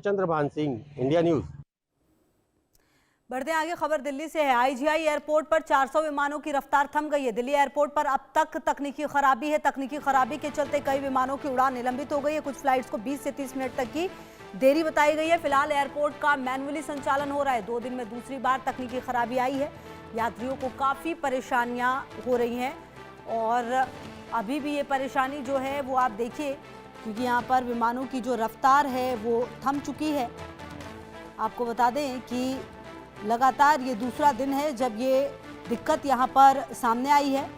Chandrabhan Singh, India news. बढ़ते आगे, खबर दिल्ली से है। आईजीआई एयरपोर्ट पर 400 विमानों की रफ्तार थम गई है। दिल्ली एयरपोर्ट पर अब तक तकनीकी खराबी है। तकनीकी खराबी के चलते कई विमानों की उड़ान निलंबित हो गई है। कुछ फ्लाइट्स को 20 से 30 मिनट तक की देरी बताई गई है। फिलहाल एयरपोर्ट का मैनुअली संचालन हो रहा है। 2 दिन में दूसरी बार तकनीकी खराबी आई है। यात्रियों को काफ़ी परेशानियाँ हो रही हैं और अभी भी ये परेशानी जो है वो आप देखिए, क्योंकि यहाँ पर विमानों की जो रफ्तार है वो थम चुकी है। आपको बता दें कि लगातार ये दूसरा दिन है जब ये दिक्कत यहाँ पर सामने आई है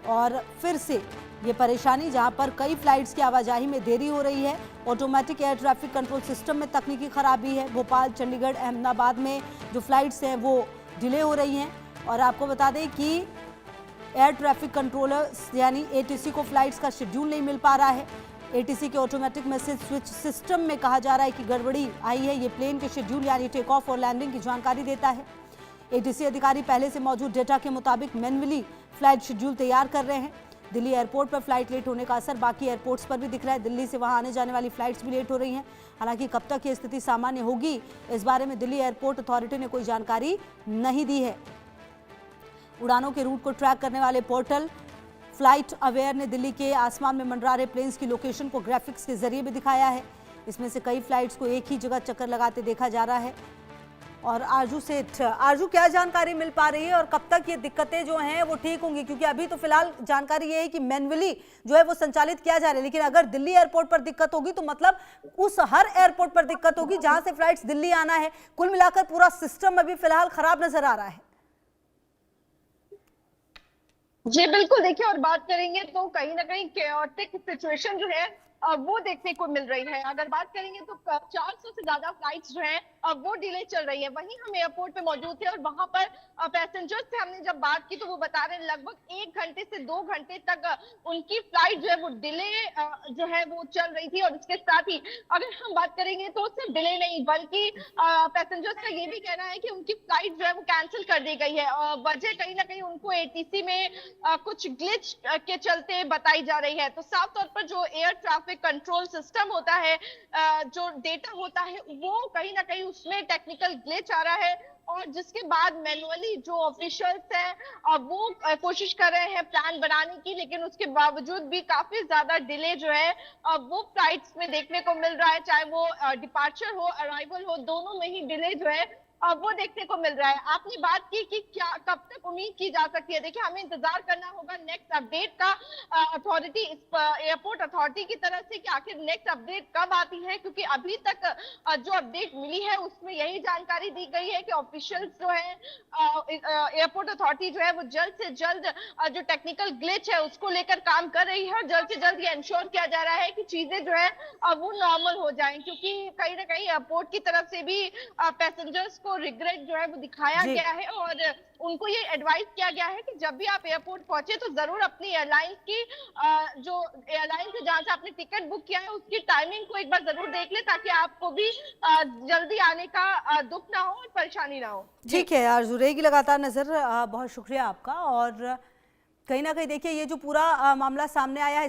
और फिर से ये परेशानी, जहाँ पर कई फ्लाइट्स की आवाजाही में देरी हो रही है। Automatic air traffic control system में तकनीकी खराबी है। भोपाल, चंडीगढ़, अहमदाबाद में जो फ्लाइट्स हैं वो डिले हो रही हैं। और आपको बता दें कि एयर ट्रैफिक कंट्रोलर यानी एटीसी को फ्लाइट्स का शेड्यूल नहीं मिल पा रहा है। एटीसी के ऑटोमेटिक मैसेज स्विच सिस्टम में कहा जा रहा है कि गड़बड़ी आई है। ये प्लेन के शेड्यूल यानी टेक ऑफ और लैंडिंग की जानकारी देता है। एटीसी अधिकारी पहले से मौजूद डेटा के मुताबिक मैन्युअली फ्लाइट शेड्यूल तैयार कर रहे हैं। दिल्ली एयरपोर्ट पर फ्लाइट लेट होने का असर बाकी एयरपोर्ट्स पर भी दिख रहा है। दिल्ली से वहां आने जाने वाली फ्लाइट्स भी लेट हो रही हैं। हालांकि कब तक ये स्थिति सामान्य होगी, इस बारे में दिल्ली एयरपोर्ट अथॉरिटी ने कोई जानकारी नहीं दी है। उड़ानों के रूट को ट्रैक करने वाले पोर्टल फ्लाइट अवेयर ने दिल्ली के आसमान में मंडरा रहे प्लेन्स की लोकेशन को ग्राफिक्स के जरिए भी दिखाया है। इसमें से कई फ्लाइट्स को एक ही जगह चक्कर लगाते देखा जा रहा है। और आरजू सेठ, आरजू, क्या जानकारी मिल पा रही है और कब तक ये दिक्कतें जो हैं वो ठीक होंगी? क्योंकि अभी तो फिलहाल जानकारी ये है कि मैन्युअली जो है वो संचालित किया जा रहा है, लेकिन अगर दिल्ली एयरपोर्ट पर दिक्कत होगी तो मतलब उस हर एयरपोर्ट पर दिक्कत होगी जहां से फ्लाइट्स दिल्ली आना है। कुल मिलाकर पूरा सिस्टम अभी फिलहाल खराब नजर आ रहा है। जी बिल्कुल, देखिए और बात करेंगे तो कहीं ना कहीं केओटिक सिचुएशन जो है वो देखने को मिल रही है। अगर बात करेंगे तो 400 से ज्यादा फ्लाइट्स जो हैं वो डिले चल रही है। वहीं हम एयरपोर्ट पे मौजूद थे और वहां पर पैसेंजर्स से हमने जब बात की तो वो बता रहे हैं लगभग 1 घंटे से 2 घंटे तक उनकी फ्लाइट जो है वो डिले जो है वो चल रही थी। और इसके साथ ही अगर हम बात करेंगे तो सिर्फ डिले नहीं बल्कि पैसेंजर्स का ये भी कहना है कि उनकी फ्लाइट जो है वो कैंसिल कर दी गई है। वजह कहीं ना कहीं उनको एटीसी में कुछ ग्लिच के चलते बताई जा रही है। तो साफ तौर पर जो एयर ट्रैफिक कंट्रोल सिस्टम होता है, जो डेटा होता है, वो कहीं ना कहीं उसमें टेक्निकल ग्लिच आ रहा है। और जिसके बाद मैनुअली जो ऑफिशियल्स हैं वो कोशिश कर रहे हैं प्लान बनाने की, लेकिन उसके बावजूद भी काफी ज्यादा डिले जो है वो फ्लाइट्स में देखने को मिल रहा है। चाहे वो डिपार्चर हो, अराइवल हो, दोनों में ही डिले जो है वो देखने को मिल रहा है। आपने बात की कि क्या कब तक उम्मीद की जा सकती है। देखिए, हमें इंतजार करना होगा नेक्स्ट अपडेट का अथॉरिटी, एयरपोर्ट अथॉरिटी की तरफ से, कि आखिर नेक्स्ट अपडेट कब आती है। क्योंकि अभी तक जो अपडेट मिली है उसमें यही जानकारी दी गई है कि ऑफिशियल्स जो है एयरपोर्ट अथॉरिटी जो है वो जल्द से जल्द जो टेक्निकल ग्लिच है उसको लेकर काम कर रही है और जल्द से जल्द ये इंश्योर किया जा रहा है कि चीजें जो है वो नॉर्मल हो जाएं। क्योंकि कहीं ना कहीं एयरपोर्ट की तरफ से भी पैसेंजर्स को रिग्रेट जो है वो दिखाया गया है और उनको ये एडवाइस किया गया है कि जब भी आप एयरपोर्ट पहुंचे तो जरूर अपनी एयरलाइंस की जो एयरलाइन से जहां से आपने टिकट बुक किया है उसकी टाइमिंग को एक बार जरूर देख ले, ताकि आपको भी जल्दी आने का दुख ना हो और परेशानी ना हो। ठीक है, आरजू रहेगी लगातार नजर। बहुत शुक्रिया आपका। और कहीं ना कहीं देखिए, ये जो पूरा मामला सामने आया है इसके